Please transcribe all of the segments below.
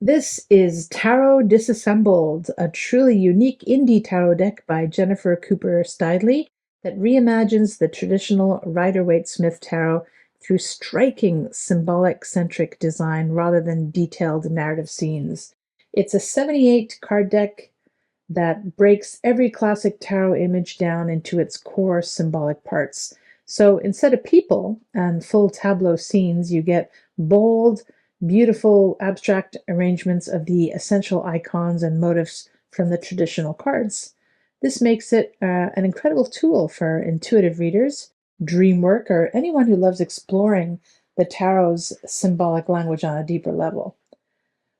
This is Tarot Disassembled, a truly unique indie tarot deck by Jennifer Cooper Stidley that reimagines the traditional Rider-Waite-Smith tarot through striking symbolic-centric design rather than detailed narrative scenes. It's a 78 card deck that breaks every classic tarot image down into its core symbolic parts. So instead of people and full tableau scenes, you get bold, beautiful abstract arrangements of the essential icons and motifs from the traditional cards. This makes it an incredible tool for intuitive readers, dream work, or anyone who loves exploring the tarot's symbolic language on a deeper level.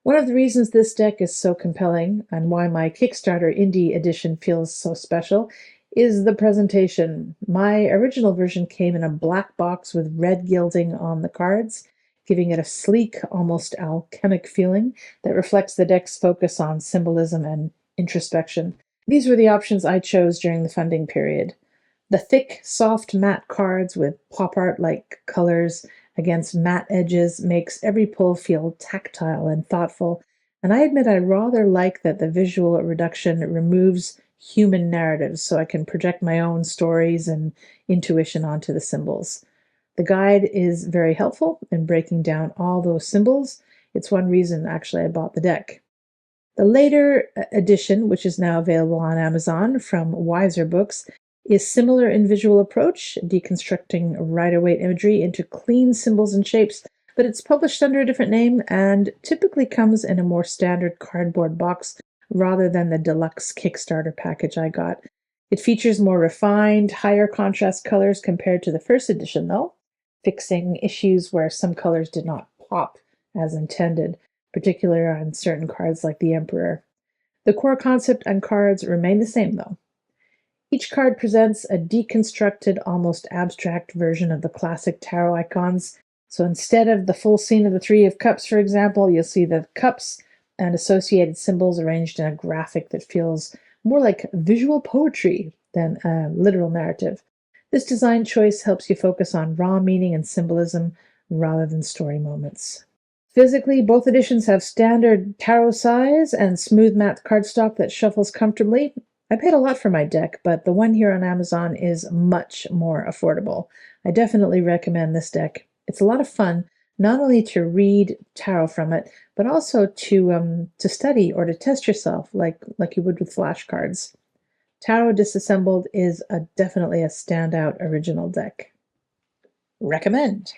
One of the reasons this deck is so compelling and why my Kickstarter indie edition feels so special is the presentation. My original version came in a black box with red gilding on the cards, giving it a sleek, almost alchemic feeling that reflects the deck's focus on symbolism and introspection. These were the options I chose during the funding period. The thick, soft matte cards with pop art-like colors against matte edges makes every pull feel tactile and thoughtful, and I admit I rather like that the visual reduction removes human narratives so I can project my own stories and intuition onto the symbols. The guide is very helpful in breaking down all those symbols. It's one reason actually I bought the deck. The later edition, which is now available on Amazon from Wiser Books, is similar in visual approach, deconstructing Rider-Waite imagery into clean symbols and shapes, but it's published under a different name and typically comes in a more standard cardboard box rather than the deluxe Kickstarter package I got. It features more refined, higher contrast colors compared to the first edition, though, fixing issues where some colors did not pop as intended, particularly on certain cards like the Emperor. The core concept and cards remain the same, though. Each card presents a deconstructed, almost abstract version of the classic tarot icons. So instead of the full scene of the Three of Cups, for example, you'll see the cups and associated symbols arranged in a graphic that feels more like visual poetry than a literal narrative. This design choice helps you focus on raw meaning and symbolism rather than story moments. Physically, both editions have standard tarot size and smooth matte cardstock that shuffles comfortably. I paid a lot for my deck, but the one here on Amazon is much more affordable. I definitely recommend this deck. It's a lot of fun, not only to read tarot from it, but also to study or to test yourself like you would with flashcards. Tarot Disassembled is definitely a standout original deck. Recommend.